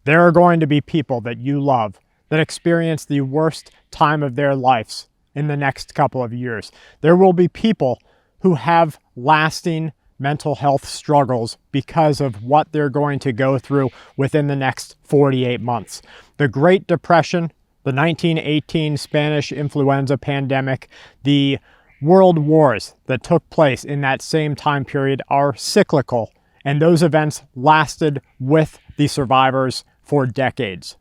there are going to be people that you love that experience the worst time of their lives in the next couple of years. There will be people who have lasting mental health struggles because of what they're going to go through within the next 48 months. The Great Depression, the 1918 Spanish influenza pandemic, the world wars that took place in that same time period are cyclical, and those events lasted with the survivors for decades.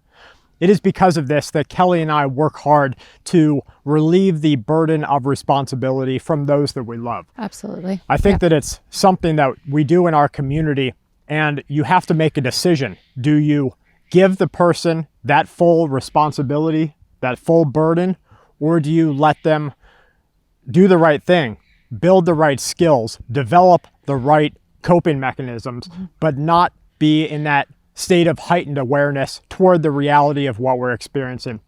It is because of this that Kelly and I work hard to relieve the burden of responsibility from those that we love. Absolutely. I think that it's something that we do in our community, and you have to make a decision. Do you give the person that full responsibility, that full burden, or do you let them do the right thing, build the right skills, develop the right coping mechanisms, but not be in that state of heightened awareness toward the reality of what we're experiencing?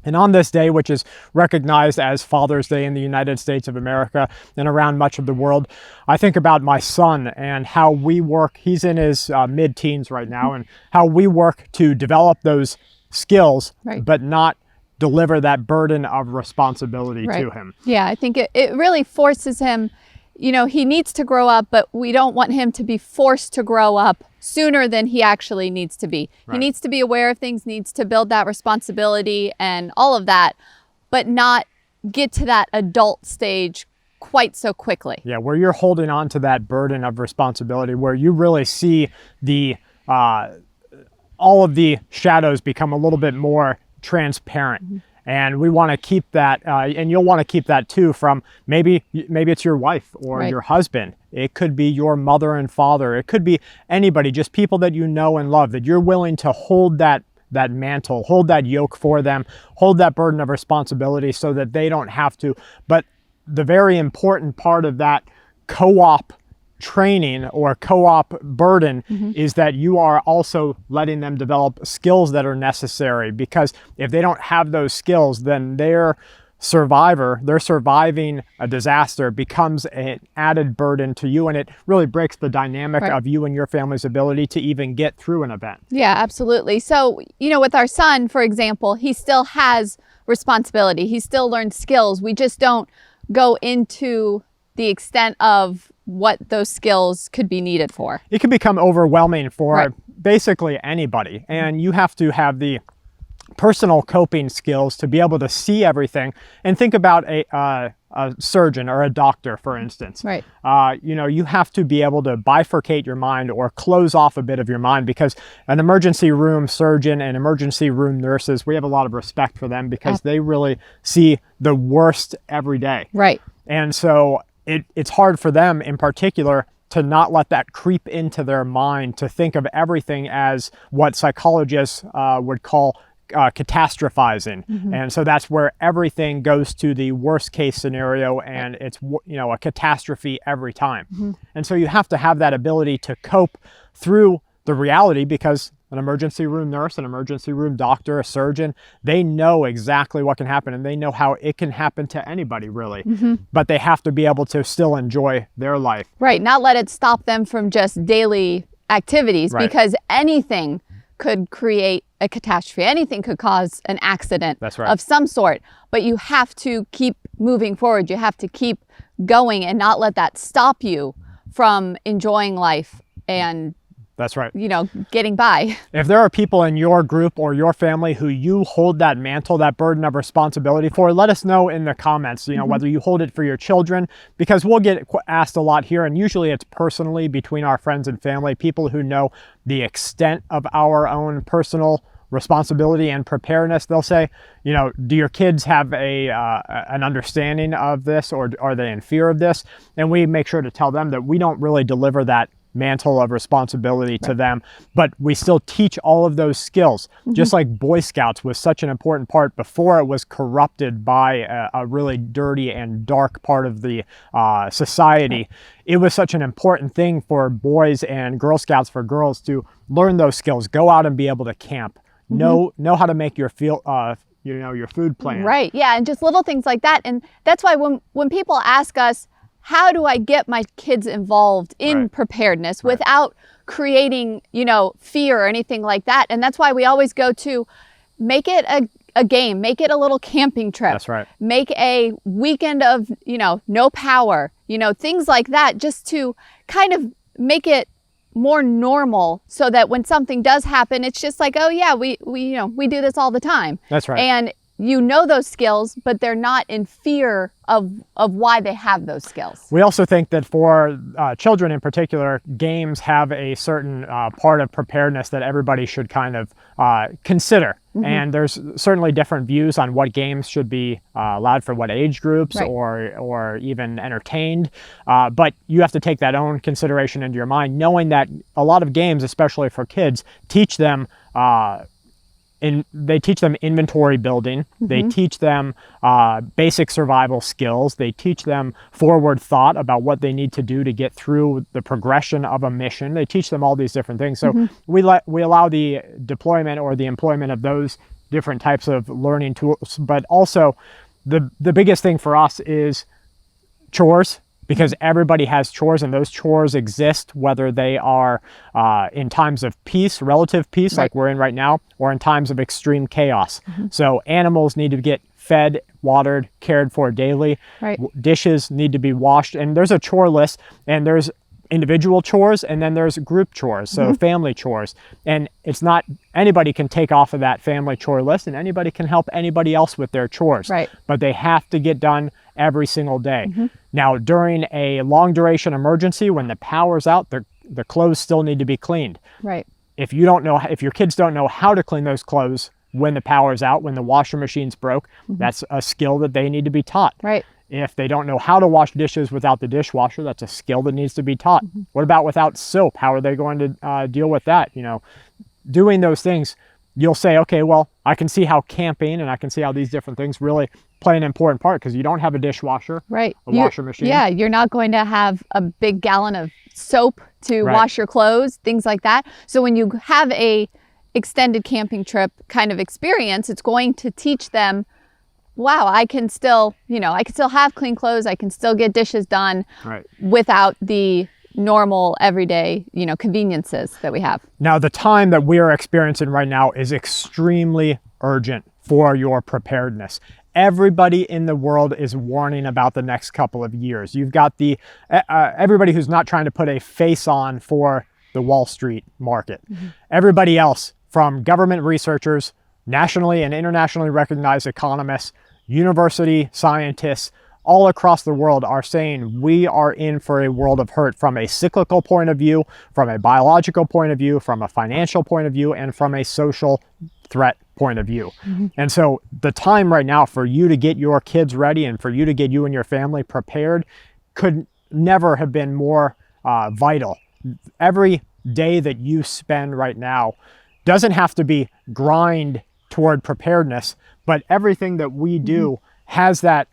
And on this day, which is recognized as Father's Day in the United States of America and around much of the world, I think about my son and how we work. He's in his mid-teens right now, and how we work to develop those skills, but not deliver that burden of responsibility to him. Yeah, I think it really forces him. You know, he needs to grow up, but we don't want him to be forced to grow up sooner than he actually needs to be. He needs to be aware of things, needs to build that responsibility and all of that, but not get to that adult stage quite so quickly. Yeah, where you're holding on to that burden of responsibility, where you really see the all of the shadows become a little bit more transparent. And we want to keep that, and you'll want to keep that too from maybe it's your wife or your husband. It could be your mother and father. It could be anybody, just people that you know and love, that you're willing to hold that mantle, hold that yoke for them, hold that burden of responsibility so that they don't have to. But the very important part of that co-op training or co-op burden is that you are also letting them develop skills that are necessary, because if they don't have those skills, then their surviving a disaster becomes an added burden to you, and it really breaks the dynamic of you and your family's ability to even get through an event. Yeah, absolutely. So, you know, with our son, for example, he still has responsibility. He still learns skills. We just don't go into the extent of what those skills could be needed for. It can become overwhelming for basically anybody, and you have to have the personal coping skills to be able to see everything. And think about a surgeon or a doctor, for instance. You know, you have to be able to bifurcate your mind or close off a bit of your mind, because an emergency room surgeon and emergency room nurses, we have a lot of respect for them because they really see the worst every day. And so it's hard for them in particular to not let that creep into their mind, to think of everything as what psychologists would call catastrophizing. And so that's where everything goes to the worst case scenario, and it's, you know, a catastrophe every time. And so you have to have that ability to cope through the reality, because an emergency room nurse, an emergency room doctor, a surgeon, they know exactly what can happen, and they know how it can happen to anybody, really. But they have to be able to still enjoy their life. Not let it stop them from just daily activities, because anything could create a catastrophe. Anything could cause an accident of some sort. But you have to keep moving forward. You have to keep going and not let that stop you from enjoying life and you know, getting by. If there are people in your group or your family who you hold that mantle, that burden of responsibility for, let us know in the comments, you know, whether you hold it for your children, because we'll get asked a lot here, and usually it's personally between our friends and family, people who know the extent of our own personal responsibility and preparedness. They'll say, you know, do your kids have an understanding of this, or are they in fear of this? And we make sure to tell them that we don't really deliver that mantle of responsibility to them, but we still teach all of those skills. Just like Boy Scouts was such an important part before it was corrupted by a really dirty and dark part of the society. It was such an important thing for boys and Girl Scouts for girls to learn those skills, go out and be able to camp, know how to make your you know, your food plan. Yeah, and just little things like that. And that's why when people ask us, how do I get my kids involved in preparedness without creating, you know, fear or anything like that. And that's why we always go to make it a game, make it a little camping trip. That's right. Make a weekend of, you know, no power, you know, things like that, just to kind of make it more normal, so that when something does happen, it's just like, oh yeah, we you know, we do this all the time. That's right. And you know those skills, but they're not in fear of why they have those skills. We also think that for children in particular, games have a certain part of preparedness that everybody should kind of consider. Mm-hmm. And there's certainly different views on what games should be allowed for what age groups, right, or even entertained. But you have to take that own consideration into your mind, knowing that a lot of games, especially for kids, teach them they teach them inventory building. Mm-hmm. They teach them basic survival skills. They teach them forward thought about what they need to do to get through the progression of a mission. They teach them all these different things. So mm-hmm. we allow the deployment or the employment of those different types of learning tools. But also the biggest thing for us is chores, because everybody has chores, and those chores exist whether they are in times of peace, relative peace, right, like we're in right now, or in times of extreme chaos. Mm-hmm. So animals need to get fed, watered, cared for daily. Right. Dishes need to be washed, and there's a chore list, and there's individual chores, and then there's group chores, so mm-hmm. family chores. And it's not, anybody can take off of that family chore list, and anybody can help anybody else with their chores. Right. But they have to get done every single day. Mm-hmm. Now, during a long duration emergency, when the power's out, the clothes still need to be cleaned. Right. If your kids don't know how to clean those clothes when the power's out, when the washer machine's broke, mm-hmm. that's a skill that they need to be taught. Right. If they don't know how to wash dishes without the dishwasher, that's a skill that needs to be taught. Mm-hmm. What about without soap? How are they going to deal with that? You know, doing those things, you'll say, okay, well, I can see how camping and I can see how these different things really play an important part, because you don't have a dishwasher, right? A washer machine. Yeah, you're not going to have a big gallon of soap to right. wash your clothes, things like that. So when you have a extended camping trip kind of experience, it's going to teach them, wow, I can still have clean clothes, I can still get dishes done, right, without the normal everyday, conveniences that we have. Now, the time that we are experiencing right now is extremely urgent for your preparedness. Everybody in the world is warning about the next couple of years. You've got everybody who's not trying to put a face on for the Wall Street market. Mm-hmm. Everybody else, from government researchers, nationally and internationally recognized economists, university scientists, all across the world are saying we are in for a world of hurt from a cyclical point of view, from a biological point of view, from a financial point of view, and from a social threat point of view. Mm-hmm. And so the time right now for you to get your kids ready and for you to get you and your family prepared could never have been more vital. Every day that you spend right now doesn't have to be grind toward preparedness, but everything that we do mm-hmm. has that,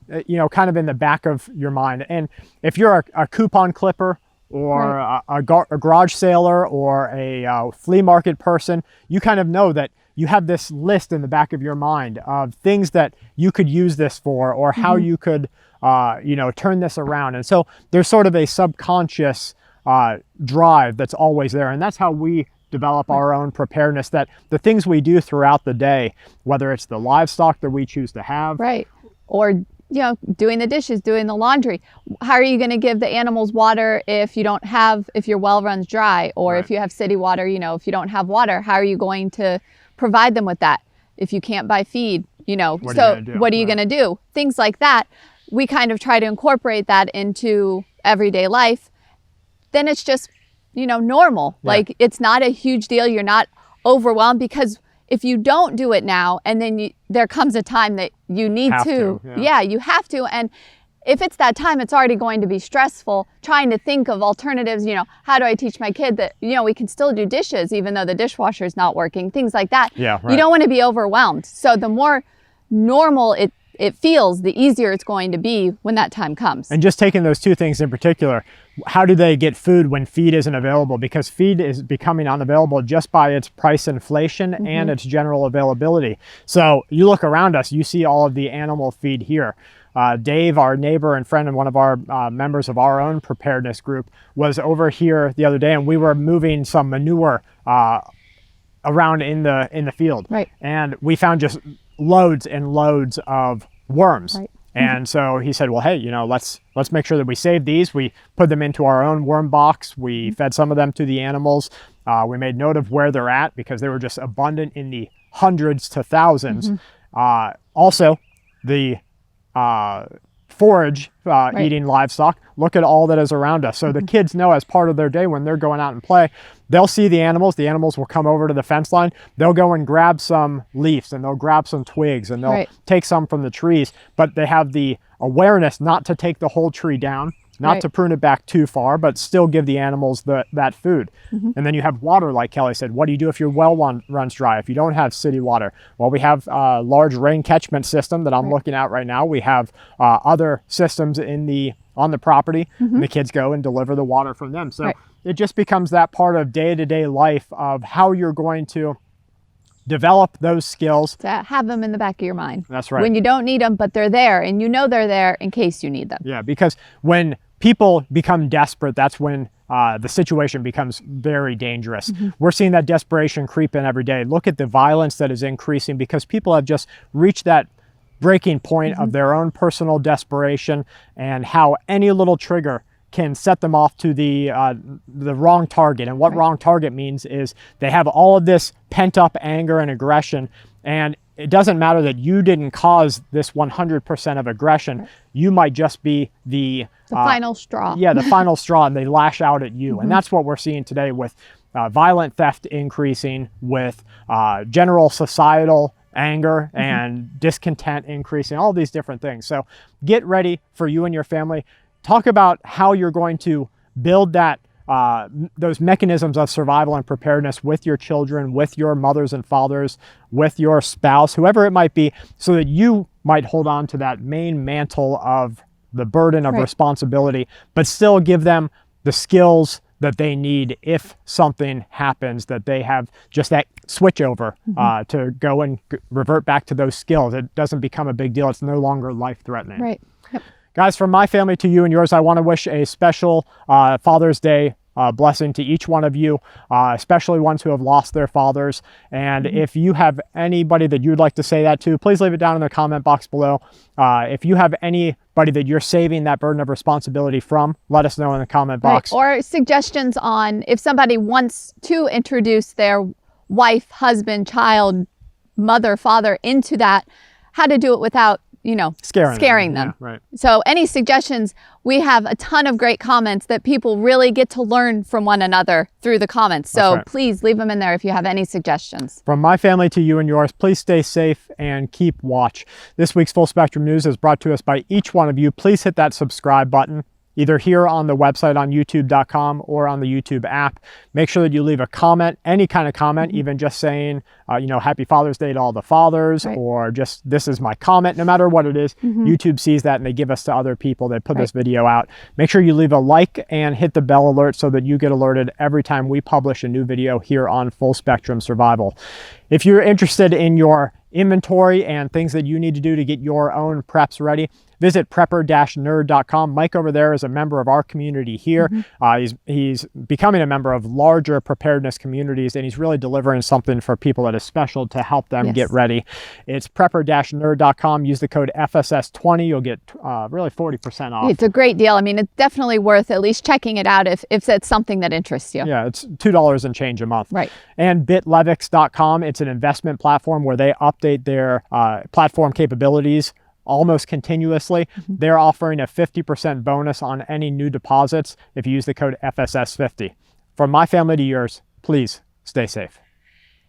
kind of in the back of your mind. And if you're a coupon clipper or right. a garage sailor or a flea market person, you kind of know that you have this list in the back of your mind of things that you could use this for, or how mm-hmm. you could, turn this around. And so there's sort of a subconscious drive that's always there. And that's how we develop our own preparedness, that the things we do throughout the day, whether it's the livestock that we choose to have. Right. Or, doing the dishes, doing the laundry. How are you going to give the animals water if your well runs dry, or right. if you have city water, if you don't have water, how are you going to provide them with that? If you can't buy feed, what are you going to do? Things like that. We kind of try to incorporate that into everyday life. Then it's just, normal. Yeah. Like, it's not a huge deal. You're not overwhelmed, because if you don't do it now, and then there comes a time that you need to. Yeah, you have to. And if it's that time, it's already going to be stressful trying to think of alternatives. How do I teach my kid that, we can still do dishes even though the dishwasher is not working, things like that. Yeah, right. You don't want to be overwhelmed. So the more normal it feels, the easier it's going to be when that time comes. And just taking those two things in particular, how do they get food when feed isn't available? Because feed is becoming unavailable just by its price inflation and its general availability. So you look around us, you see all of the animal feed here. Dave, our neighbor and friend and one of our members of our own preparedness group, was over here the other day, and we were moving some manure around in the field. Right. And we found just loads and loads of worms. Right. And so he said, well, hey, you know, let's make sure that we save these. We put them into our own worm box. We fed some of them to the animals. We made note of where they're at because they were just abundant in the hundreds to thousands. Also, the forage eating livestock, look at all that is around us. So the kids know as part of their day when they're going out and play, they'll see the animals will come over to the fence line, they'll go and grab some leaves and they'll grab some twigs and they'll take some from the trees, but they have the awareness not to take the whole tree down, not to prune it back too far, but still give the animals that food. And then you have water, like Kelly said. What do you do if your well runs dry, if you don't have city water? Well, we have a large rain catchment system that I'm looking at right now. We have other systems on the property, and the kids go and deliver the water from them. So it just becomes that part of day-to-day life of how you're going to develop those skills. To have them in the back of your mind. That's right. When you don't need them, but they're there, and you know they're there in case you need them. Yeah, because when people become desperate, that's when the situation becomes very dangerous. We're seeing that desperation creep in every day. Look at the violence that is increasing because people have just reached that breaking point of their own personal desperation, and how any little trigger can set them off to the wrong target. And what wrong target means is they have all of this pent up anger and aggression, and it doesn't matter that you didn't cause this 100% of aggression. You might just be the final straw. Yeah, the final straw, and they lash out at you. And that's what we're seeing today with violent theft increasing, with general societal anger and discontent increasing, all these different things. So get ready for you and your family. Talk about how you're going to build that those mechanisms of survival and preparedness with your children, with your mothers and fathers, with your spouse, whoever it might be, so that you might hold on to that main mantle of the burden of responsibility, but still give them the skills that they need if something happens, that they have just that switch over to go and revert back to those skills. It doesn't become a big deal. It's no longer life-threatening. Right. Yep. Guys, from my family to you and yours, I want to wish a special Father's Day blessing to each one of you, especially ones who have lost their fathers. And if you have anybody that you'd like to say that to, please leave it down in the comment box below. If you have anybody that you're saving that burden of responsibility from, let us know in the comment box. Or suggestions on if somebody wants to introduce their wife, husband, child, mother, father into that, how to do it without, you know, scaring them. Yeah, right. So any suggestions? We have a ton of great comments that people really get to learn from one another through the comments. So please leave them in there if you have any suggestions. From my family to you and yours, please stay safe and keep watch. This week's Full Spectrum News is brought to us by each one of you. Please hit that subscribe button, either here on the website on youtube.com or on the YouTube app. Make sure that you leave a comment, any kind of comment, even just saying, you know, Happy Father's Day to all the fathers, or just, this is my comment. No matter what it is, YouTube sees that and they give us to other people. They put this video out. Make sure you leave a like and hit the bell alert so that you get alerted every time we publish a new video here on Full Spectrum Survival. If you're interested in your inventory and things that you need to do to get your own preps ready, visit prepper-nerd.com. Mike over there is a member of our community here. He's becoming a member of larger preparedness communities, and he's really delivering something for people that is special to help them get ready. It's prepper-nerd.com. Use the code FSS20. You'll get really 40% off. It's a great deal. I mean, it's definitely worth at least checking it out if it's something that interests you. Yeah, it's $2 and change a month. Right. And bitlevix.com. It's an investment platform where they update their platform capabilities almost continuously. They're offering a 50% bonus on any new deposits if you use the code FSS50. From my family to yours, please stay safe.